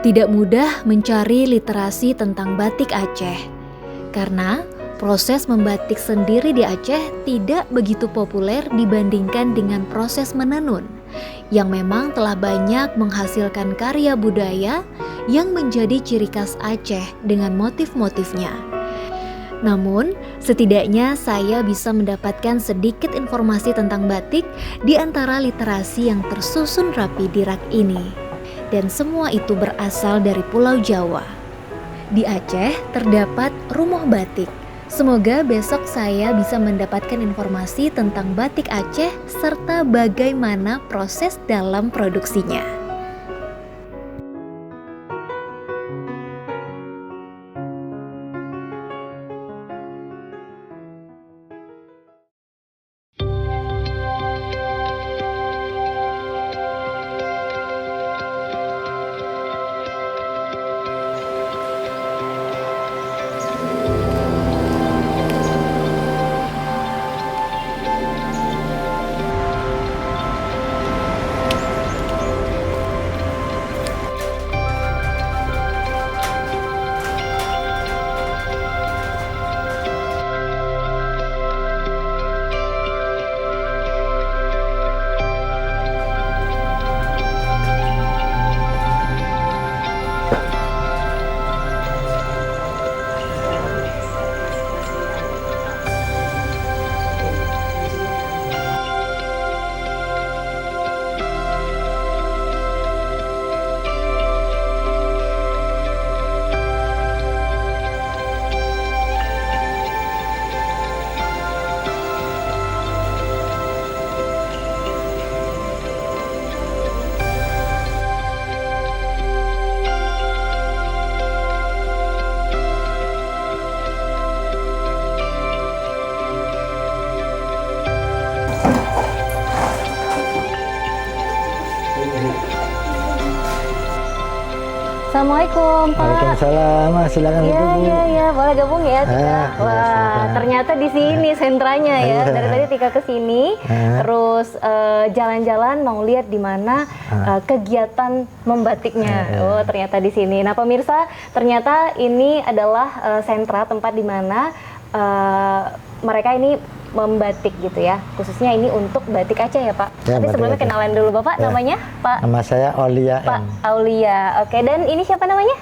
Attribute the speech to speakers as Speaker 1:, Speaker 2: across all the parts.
Speaker 1: Tidak mudah mencari literasi tentang batik Aceh, karena proses membatik sendiri di Aceh tidak begitu populer dibandingkan dengan proses menenun, yang memang telah banyak menghasilkan karya budaya yang menjadi ciri khas Aceh dengan motif-motifnya. Namun, setidaknya saya bisa mendapatkan sedikit informasi tentang batik di antara literasi yang tersusun rapi di rak ini. Dan semua itu berasal dari Pulau Jawa. Di Aceh terdapat rumah batik. Semoga besok saya bisa mendapatkan informasi tentang batik Aceh serta bagaimana proses dalam produksinya. Assalamualaikum Pak.
Speaker 2: Waalaikumsalam, silakan duduk.
Speaker 1: Iya, boleh gabung ya Tika? Wah, ternyata di sini sentranya ya. Dari tadi Tika ke sini, terus jalan-jalan mau lihat di mana kegiatan membatiknya. Oh, ternyata di sini. Nah, pemirsa, ternyata ini adalah sentra tempat di mana mereka ini membatik gitu ya, khususnya ini untuk batik Aceh ya Pak.
Speaker 2: Ya,
Speaker 1: tapi sebelumnya
Speaker 2: Aceh.
Speaker 1: kenalan dulu Bapak, namanya Pak?
Speaker 2: Nama saya Aulia
Speaker 1: Pak Aulia. Oke, dan ini siapa namanya?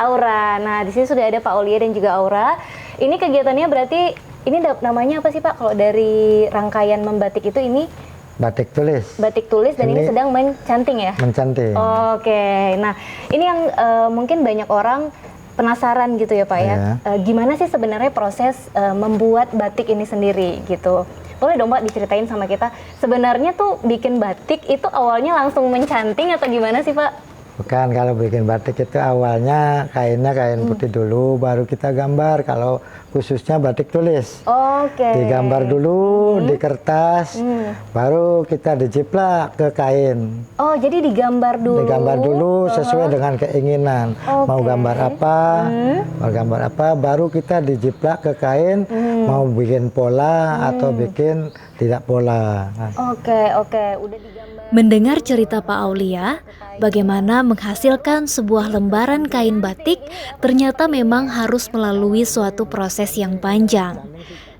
Speaker 1: Aura. Nah, di sini sudah ada Pak Aulia dan juga Aura. Ini kegiatannya berarti ini namanya apa sih Pak? Kalau dari rangkaian membatik itu ini
Speaker 2: Batik tulis.
Speaker 1: batik tulis dan ini sedang mencanting ya?
Speaker 2: Mencanting.
Speaker 1: Oke. Nah, ini yang mungkin banyak orang penasaran gitu ya Pak ya. Gimana sih sebenarnya proses membuat batik ini sendiri gitu? Boleh dong Pak diceritain sama kita, sebenarnya tuh bikin batik itu awalnya langsung mencanting atau gimana sih Pak?
Speaker 2: Bukan, kalau bikin batik itu awalnya kainnya kain putih dulu, baru kita gambar. Kalau khususnya batik tulis.
Speaker 1: Oke.
Speaker 2: Digambar dulu di kertas, baru kita dijiplak ke kain.
Speaker 1: Oh, jadi digambar dulu.
Speaker 2: Digambar dulu sesuai dengan keinginan. Mau gambar apa, baru kita dijiplak ke kain. Mau bikin pola atau bikin tidak pola.
Speaker 1: Oke, udah digambar.
Speaker 3: Mendengar cerita Pak Aulia, bagaimana menghasilkan sebuah lembaran kain batik ternyata memang harus melalui suatu proses yang panjang.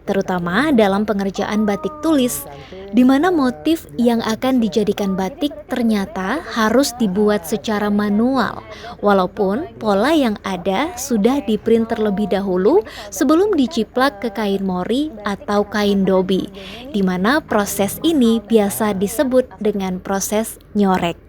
Speaker 3: Terutama dalam pengerjaan batik tulis, di mana motif yang akan dijadikan batik ternyata harus dibuat secara manual, walaupun pola yang ada sudah diprint terlebih dahulu sebelum diciplak ke kain mori atau kain dobi, di mana proses ini biasa disebut dengan proses nyorek.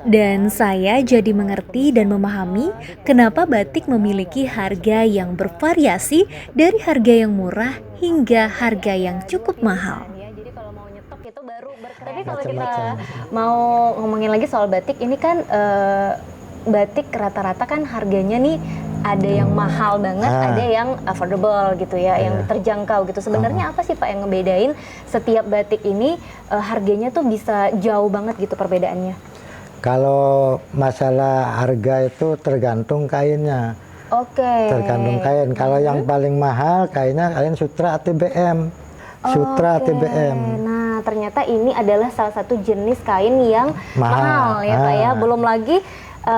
Speaker 3: Dan saya jadi mengerti dan memahami kenapa batik memiliki harga yang bervariasi dari harga yang murah hingga harga yang cukup mahal.
Speaker 1: Jadi kalau mau nyetok itu baru tapi kalau kita mau ngomongin lagi soal batik, ini kan batik rata-rata kan harganya nih ada yang mahal banget, ada yang affordable gitu ya, yang terjangkau gitu. Sebenarnya apa sih Pak yang ngebedain setiap batik ini harganya tuh bisa jauh banget gitu perbedaannya?
Speaker 2: Kalau masalah harga itu tergantung kainnya. Tergantung kain. Kalau yang paling mahal kainnya kain sutra ATBM. Sutra ATBM.
Speaker 1: Nah, Nah, ternyata ini adalah salah satu jenis kain yang mahal ya Pak ya. Belum lagi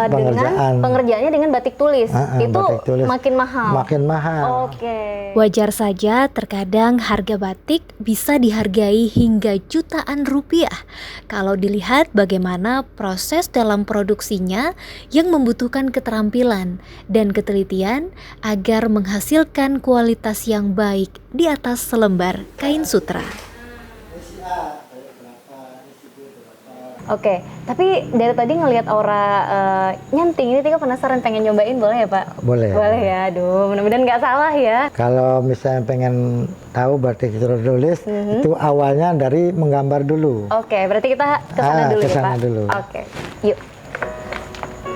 Speaker 1: dengan pengerjaannya dengan batik tulis. Itu batik tulis makin mahal.
Speaker 2: Makin mahal.
Speaker 1: Oke.
Speaker 3: Wajar saja terkadang harga batik bisa dihargai hingga jutaan rupiah kalau dilihat bagaimana proses dalam produksinya yang membutuhkan keterampilan dan ketelitian agar menghasilkan kualitas yang baik di atas selembar kain sutra.
Speaker 1: Oke, tapi dari tadi ngelihat aura nyanting ini Tika penasaran pengen nyobain, boleh ya Pak?
Speaker 2: Boleh.
Speaker 1: Boleh ya, aduh mudah-mudahan nggak salah ya.
Speaker 2: Kalau misalnya pengen tahu batik tulis, itu awalnya dari menggambar dulu.
Speaker 1: Oke, berarti kita kesana dulu ya Pak?
Speaker 2: Dulu.
Speaker 1: Oke, yuk.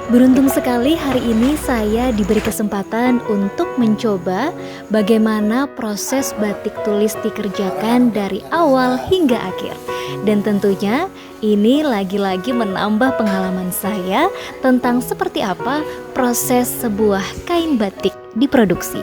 Speaker 3: Beruntung sekali hari ini saya diberi kesempatan untuk mencoba bagaimana proses batik tulis dikerjakan dari awal hingga akhir. Dan tentunya ini lagi-lagi menambah pengalaman saya tentang seperti apa proses sebuah kain batik diproduksi.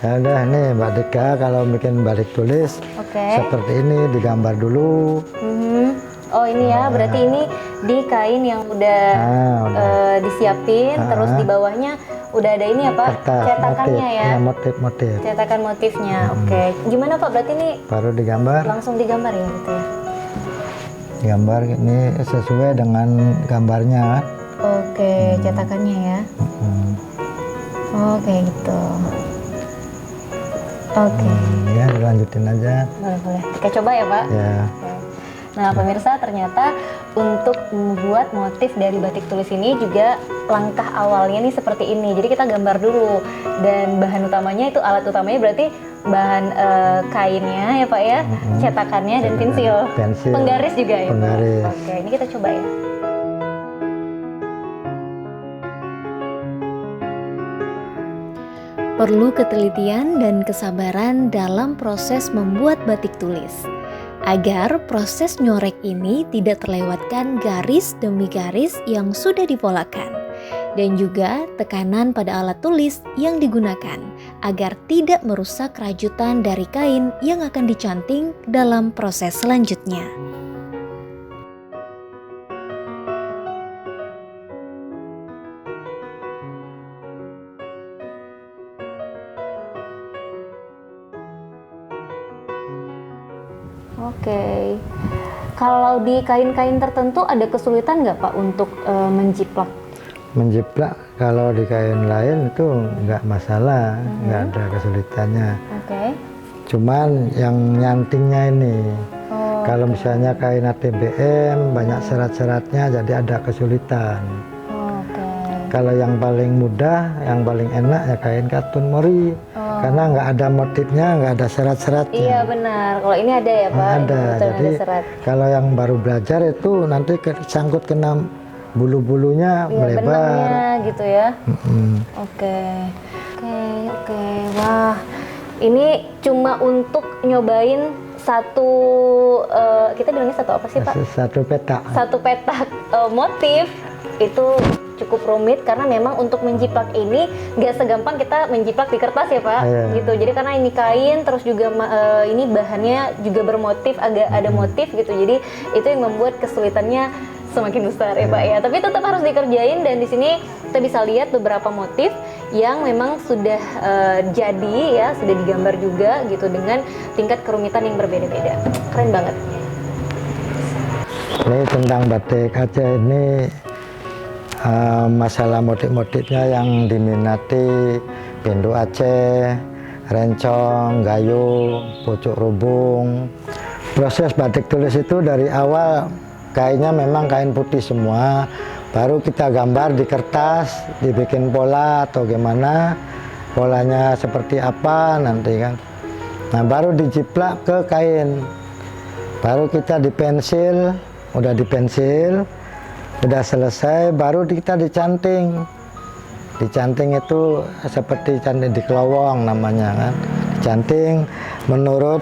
Speaker 2: Ya udah nih Mbak Dika, kalau bikin batik tulis seperti ini digambar dulu.
Speaker 1: Oh ini ya, berarti ini di kain yang udah disiapin, terus di bawahnya udah ada ini ya Pak,
Speaker 2: kertas,
Speaker 1: cetakannya
Speaker 2: motif,
Speaker 1: ya,
Speaker 2: motif.
Speaker 1: cetakan motifnya. Oke, gimana Pak? Berarti ini
Speaker 2: Baru digambar.
Speaker 1: langsung digambar ya gitu ya?
Speaker 2: Gambar ini sesuai dengan gambarnya.
Speaker 1: Oke, cetakannya ya. Oke gitu. Oke.
Speaker 2: Ya dilanjutin aja.
Speaker 1: Boleh. Kita coba ya Pak.
Speaker 2: Ya.
Speaker 1: Oke. Nah pemirsa, ternyata untuk membuat motif dari batik tulis ini juga langkah awalnya nih seperti ini. Jadi kita gambar dulu, dan bahan utamanya itu, alat utamanya berarti bahan kainnya ya Pak ya, cetakannya dan pensil. Penggaris juga ya.
Speaker 2: Penggaris.
Speaker 1: Oke, ini kita coba ya.
Speaker 3: Perlu ketelitian dan kesabaran dalam proses membuat batik tulis, agar proses nyorek ini tidak terlewatkan garis demi garis yang sudah dipolakan, dan juga tekanan pada alat tulis yang digunakan, agar tidak merusak kerajutan dari kain yang akan dicanting dalam proses selanjutnya.
Speaker 1: Oke. Kalau di kain-kain tertentu ada kesulitan nggak Pak untuk menjiplak?
Speaker 2: Menjiplak kalau di kain lain itu nggak masalah, nggak ada kesulitannya.
Speaker 1: Oke.
Speaker 2: Cuman yang nyantingnya ini, kalau misalnya kain ATBM banyak serat-seratnya, jadi ada kesulitan. Kalau yang paling mudah, yang paling enak ya kain katun mori, karena nggak ada motifnya, nggak ada serat-seratnya.
Speaker 1: Iya benar. Kalau ini ada ya Pak.
Speaker 2: Ada. Jadi
Speaker 1: ada serat.
Speaker 2: kalau yang baru belajar itu nanti sangkut kena bulu-bulunya melebar.
Speaker 1: Benangnya gitu ya. Oke. Wah, ini cuma untuk nyobain satu, kita bilangnya satu apa sih Pak?
Speaker 2: Satu petak.
Speaker 1: Satu petak motif itu cukup rumit, karena memang untuk menjiplak ini nggak segampang kita menjiplak di kertas ya Pak. Gitu. Jadi karena ini kain, terus juga ini bahannya juga bermotif, agak ada motif gitu. Jadi itu yang membuat kesulitannya semakin besar ya Pak ya. Tapi tetap harus dikerjain, dan di sini kita bisa lihat beberapa motif yang memang sudah jadi ya, sudah digambar juga gitu dengan tingkat kerumitan yang berbeda-beda. Keren banget.
Speaker 2: Ini tentang batik Aceh ini, masalah motif-motifnya yang diminati Pindu Aceh, rencong, gayung, pucuk rubung. Proses batik tulis itu dari awal kainnya memang kain putih semua, baru kita gambar di kertas, dibikin pola atau gimana, polanya seperti apa nanti kan. Nah baru dijiplak ke kain, baru kita dipensil, udah dipensil, udah selesai, baru kita dicanting. Dicanting itu seperti canting di kelowong namanya kan, dicanting menurut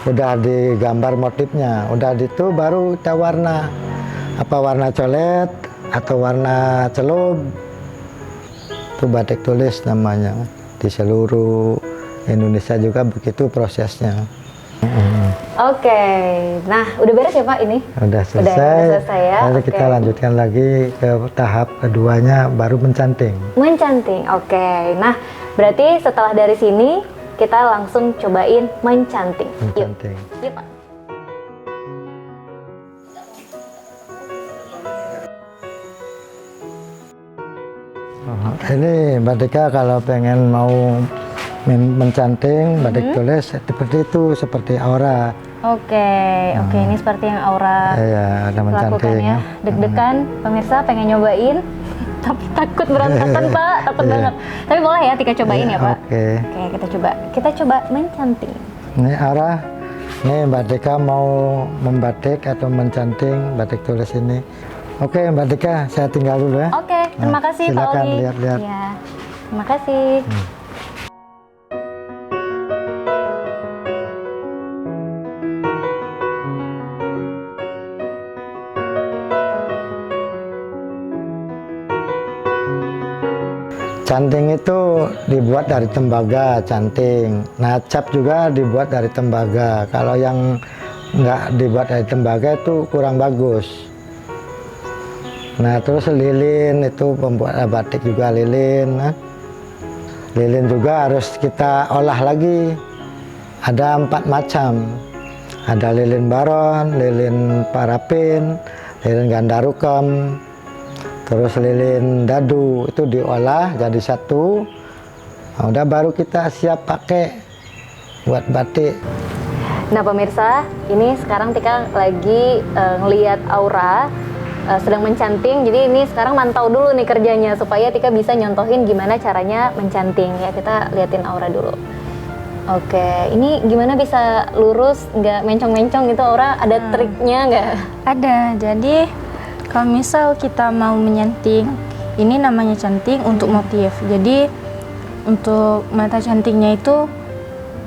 Speaker 2: udah digambar motifnya, udah itu baru kita warna, apa warna colet atau warna celup, itu batik tulis namanya. Di seluruh Indonesia juga begitu prosesnya.
Speaker 1: Oke, nah udah beres ya Pak ini?
Speaker 2: Udah selesai.
Speaker 1: Udah selesai ya.
Speaker 2: Lalu kita lanjutkan lagi ke tahap keduanya, baru mencanting.
Speaker 1: Mencanting, oke. Nah berarti setelah dari sini kita langsung cobain mencanting.
Speaker 2: Mencanting.
Speaker 1: Yuk Pak.
Speaker 2: Ini Mbak Dika kalau pengen mau mencanting batik tulis seperti itu, seperti aura.
Speaker 1: Oke, ini seperti yang Aura
Speaker 2: Iya, ada
Speaker 1: lakukan
Speaker 2: mencanting.
Speaker 1: ya. Deg-degan, pemirsa pengen nyobain, tapi takut berantakan Pak, takut banget. Tapi boleh ya Tika cobain ya Pak.
Speaker 2: Oke.
Speaker 1: Oke, kita coba mencanting.
Speaker 2: Ini Aura, nih Mbak Dika mau membatik atau mencanting batik tulis ini. Oke Mbak Dika, saya tinggal dulu ya.
Speaker 1: Oke, terima
Speaker 2: Nah,
Speaker 1: kasih Pak
Speaker 2: silakan
Speaker 1: Oli.
Speaker 2: lihat-lihat.
Speaker 1: Ya, terima kasih.
Speaker 2: Canting itu dibuat dari tembaga, canting. Nah, cap juga dibuat dari tembaga. Kalau yang nggak dibuat dari tembaga itu kurang bagus. Nah, terus lilin itu pembuat batik juga lilin. Nah. Lilin juga harus kita olah lagi. Ada 4 macam. Ada lilin baron, lilin parafin, lilin gandarukem, terus lilin dadu, itu diolah jadi satu. Nah, udah baru kita siap pakai buat batik.
Speaker 1: Nah pemirsa, ini sekarang Tika lagi ngeliat Aura sedang mencanting. Jadi ini sekarang mantau dulu nih kerjanya supaya Tika bisa nyontohin gimana caranya mencanting ya. Kita liatin Aura dulu. Oke, ini gimana bisa lurus, nggak mencong-mencong gitu Aura? Ada triknya nggak?
Speaker 4: Ada, jadi kalau misal kita mau menyanting, ini namanya canting untuk motif. Jadi untuk mata cantingnya itu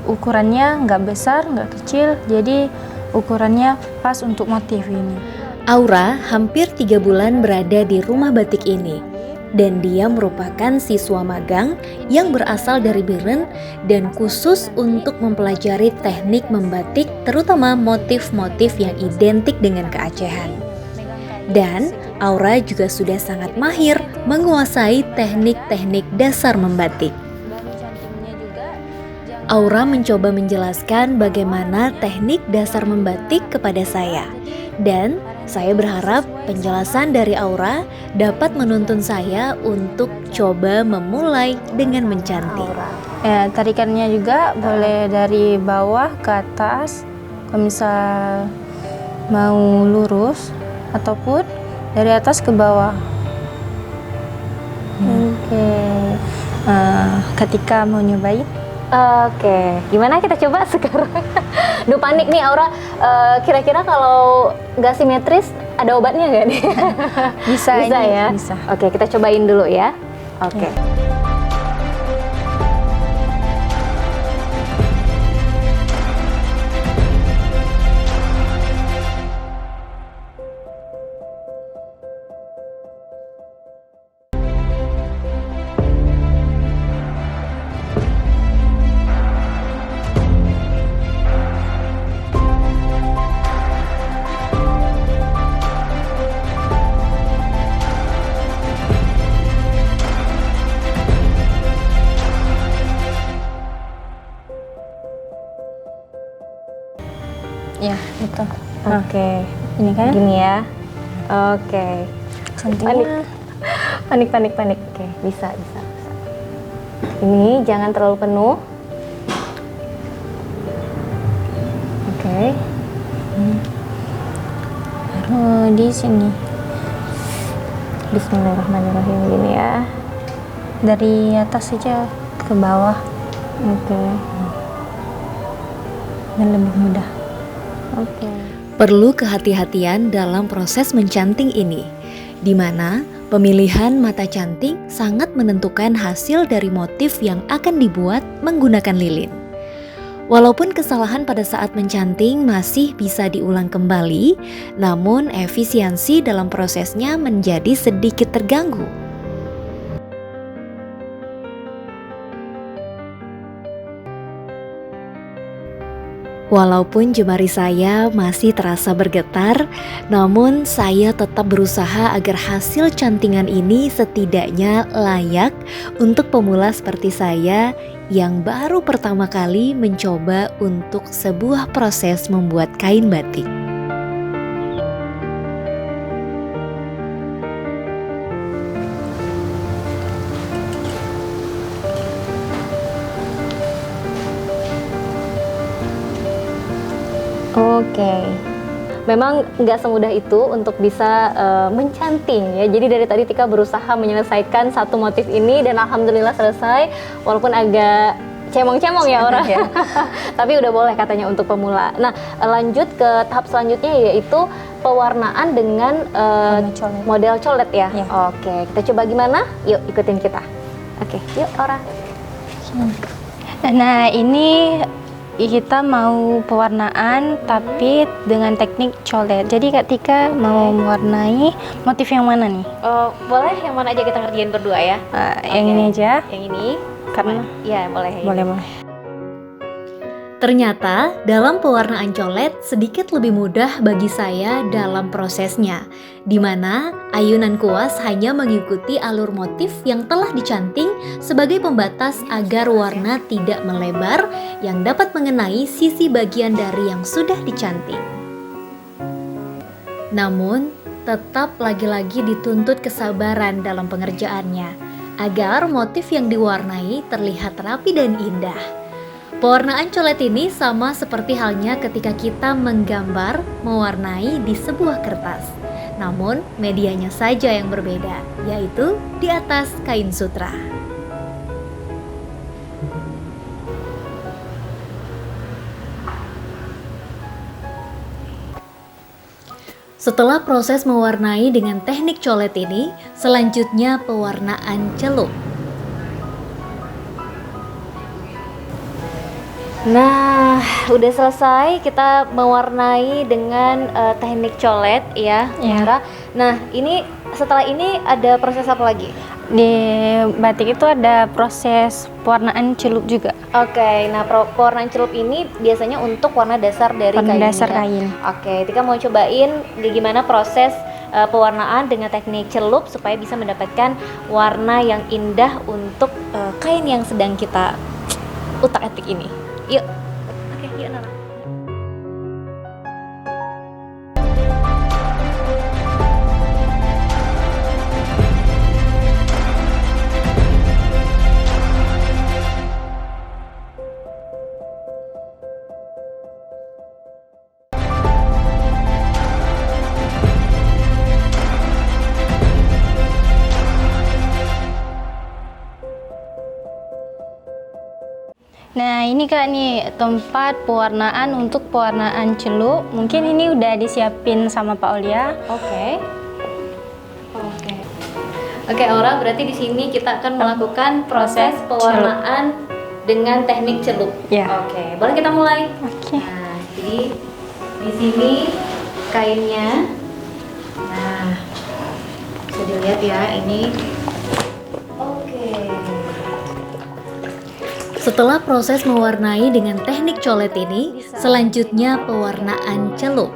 Speaker 4: ukurannya nggak besar, nggak kecil, jadi ukurannya pas untuk motif ini.
Speaker 3: Aura hampir 3 bulan berada di rumah batik ini, dan dia merupakan siswa magang yang berasal dari Biren dan khusus untuk mempelajari teknik membatik, terutama motif-motif yang identik dengan keacehan. Dan Aura juga sudah sangat mahir menguasai teknik-teknik dasar membatik. Aura mencoba menjelaskan bagaimana teknik dasar membatik kepada saya. Dan saya berharap penjelasan dari Aura dapat menuntun saya untuk coba memulai dengan mencanting.
Speaker 4: Ya, tarikannya juga boleh dari bawah ke atas, kalau misal mau lurus, ataupun dari atas ke bawah.
Speaker 1: Oke.
Speaker 4: Ketika mau nyobain,
Speaker 1: Oke, gimana kita coba sekarang? Duh panik nih Aura, kira-kira kalau nggak simetris ada obatnya nggak nih?
Speaker 4: bisa
Speaker 1: Bisa
Speaker 4: ini,
Speaker 1: ya?
Speaker 4: bisa.
Speaker 1: Oke, kita cobain dulu ya. Oke.
Speaker 4: Ya, itu.
Speaker 1: Oke.
Speaker 4: Ini kan
Speaker 1: Gini ya. Oke.
Speaker 4: cantingnya.
Speaker 1: Panik. Oke, bisa. Ini jangan terlalu penuh. Oke.
Speaker 4: Baru di sini.
Speaker 3: Bismillahirrahmanirrahim gini ya.
Speaker 4: Dari atas saja ke bawah.
Speaker 3: Oke.
Speaker 4: Dan lebih mudah.
Speaker 3: Oke.
Speaker 1: Perlu kehati-hatian dalam proses mencanting ini, di mana pemilihan mata canting sangat menentukan hasil dari motif yang akan dibuat menggunakan lilin. Walaupun kesalahan pada saat mencanting masih bisa diulang kembali, namun efisiensi dalam prosesnya menjadi sedikit terganggu. Walaupun jemari saya masih terasa bergetar, namun saya tetap berusaha agar hasil cantingan ini setidaknya layak untuk pemula seperti saya yang baru pertama kali mencoba untuk sebuah proses membuat kain batik.
Speaker 3: Oke. Memang nggak semudah itu untuk bisa mencanting ya. Jadi dari tadi Tika berusaha menyelesaikan satu motif ini dan alhamdulillah selesai. Walaupun agak cemong-cemong ya orang. Tapi udah boleh katanya untuk pemula. Nah, lanjut ke tahap selanjutnya yaitu pewarnaan dengan model colet ya. Oke, kita coba gimana? Yuk ikutin kita. Oke, yuk Ora.
Speaker 4: Nah, ini kita mau pewarnaan tapi dengan teknik colet. Jadi Kak Tika mau mewarnai motif yang mana nih?
Speaker 3: Boleh yang mana aja kita ngerjain berdua ya?
Speaker 4: Yang ini aja.
Speaker 3: Yang ini?
Speaker 4: Karena
Speaker 3: ya boleh.
Speaker 4: boleh.
Speaker 1: Ternyata dalam pewarnaan colet sedikit lebih mudah bagi saya dalam prosesnya, di mana ayunan kuas hanya mengikuti alur motif yang telah dicanting sebagai pembatas agar warna tidak melebar yang dapat mengenai sisi bagian dari yang sudah dicanting. Namun, tetap lagi-lagi dituntut kesabaran dalam pengerjaannya, agar motif yang diwarnai terlihat rapi dan indah. Pewarnaan colet ini sama seperti halnya ketika kita menggambar, mewarnai di sebuah kertas. Namun, medianya saja yang berbeda, yaitu di atas kain sutra. Setelah proses mewarnai dengan teknik colet ini, selanjutnya pewarnaan celup. Nah, udah selesai kita mewarnai dengan teknik colet ya, Mara. Nah, ini setelah ini ada proses apa lagi?
Speaker 4: Di batik itu ada proses pewarnaan celup juga.
Speaker 3: Oke, nah pewarnaan celup ini biasanya untuk warna dasar dari kain.
Speaker 4: Dasar kain.
Speaker 3: Oke, Tika mau cobain gimana proses pewarnaan dengan teknik celup supaya bisa mendapatkan warna yang indah untuk kain yang sedang kita utak-atik ini. Yuk. Oke, yuk Nara.
Speaker 4: Nah, ini Kak nih tempat pewarnaan untuk pewarnaan celup. Mungkin ini udah disiapin sama Pak Aulia.
Speaker 3: Oke, Aura, berarti di sini kita akan melakukan proses pewarnaan dengan teknik celup.
Speaker 4: Ya.
Speaker 3: Oke, boleh kita mulai?
Speaker 4: Oke.
Speaker 3: Nah, jadi di sini kainnya. Nah, bisa dilihat ya ini. Oke.
Speaker 1: Setelah proses mewarnai dengan teknik colet ini, selanjutnya pewarnaan celup.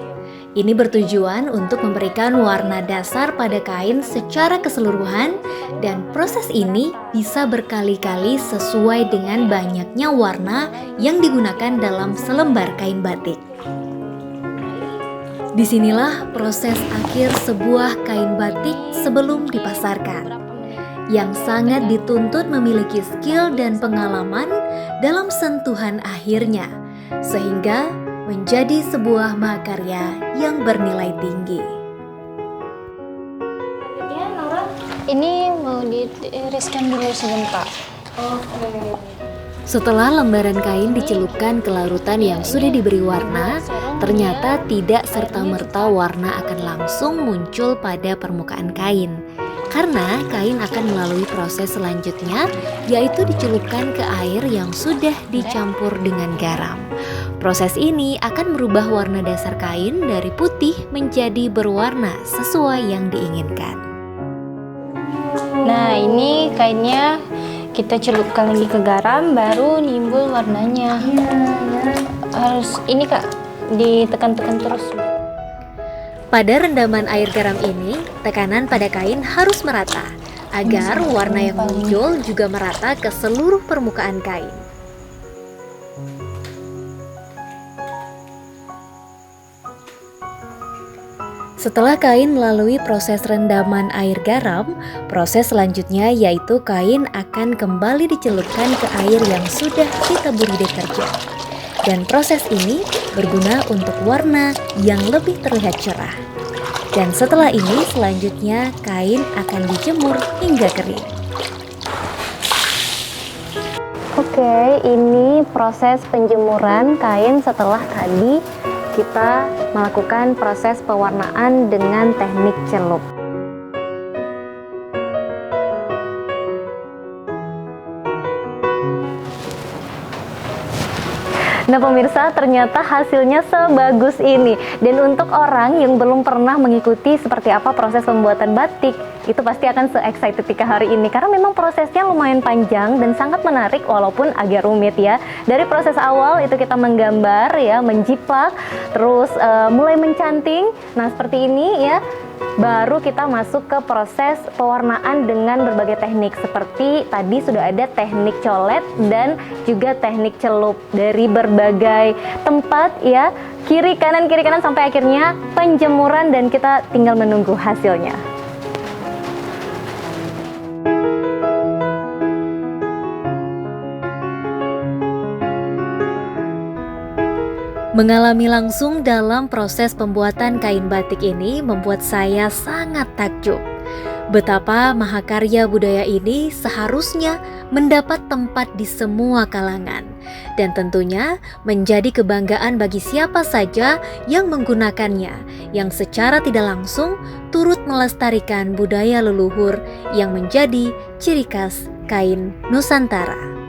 Speaker 1: Ini bertujuan untuk memberikan warna dasar pada kain secara keseluruhan dan proses ini bisa berkali-kali sesuai dengan banyaknya warna yang digunakan dalam selembar kain batik. Disinilah proses akhir sebuah kain batik sebelum dipasarkan, yang sangat dituntut memiliki skill dan pengalaman dalam sentuhan akhirnya, sehingga menjadi sebuah mahakarya yang bernilai tinggi.
Speaker 4: Ini mau ditiriskan dulu sebentar.
Speaker 1: Setelah lembaran kain dicelupkan ke larutan yang sudah diberi warna, ternyata tidak serta-merta warna akan langsung muncul pada permukaan kain. Karena kain akan melalui proses selanjutnya, yaitu dicelupkan ke air yang sudah dicampur dengan garam. Proses ini akan merubah warna dasar kain dari putih menjadi berwarna sesuai yang diinginkan.
Speaker 4: Nah, ini kainnya kita celupkan lagi ke garam, baru nimbul warnanya. Harus ini Kak, ditekan-tekan terus.
Speaker 1: Pada rendaman air garam ini, tekanan pada kain harus merata agar warna yang muncul juga merata ke seluruh permukaan kain. Setelah kain melalui proses rendaman air garam, proses selanjutnya yaitu kain akan kembali dicelupkan ke air yang sudah ditaburi deterjen. Dan proses ini berguna untuk warna yang lebih terlihat cerah. Dan setelah ini selanjutnya kain akan dijemur hingga kering.
Speaker 3: Oke, ini proses penjemuran kain setelah tadi kita melakukan proses pewarnaan dengan teknik celup. Nah pemirsa, ternyata hasilnya sebagus ini. Dan untuk orang yang belum pernah mengikuti seperti apa proses pembuatan batik, itu pasti akan se-excited ketika hari ini. Karena memang prosesnya lumayan panjang dan sangat menarik walaupun agak rumit ya. Dari proses awal itu kita menggambar ya, menjiplak, terus mulai mencanting. Nah seperti ini ya. Baru kita masuk ke proses pewarnaan dengan berbagai teknik. Seperti tadi sudah ada teknik colet dan juga teknik celup dari berbagai tempat ya, kiri kanan sampai akhirnya penjemuran dan kita tinggal menunggu hasilnya.
Speaker 1: Mengalami langsung dalam proses pembuatan kain batik ini membuat saya sangat takjub. Betapa mahakarya budaya ini seharusnya mendapat tempat di semua kalangan. Dan tentunya menjadi kebanggaan bagi siapa saja yang menggunakannya, yang secara tidak langsung turut melestarikan budaya leluhur yang menjadi ciri khas kain Nusantara.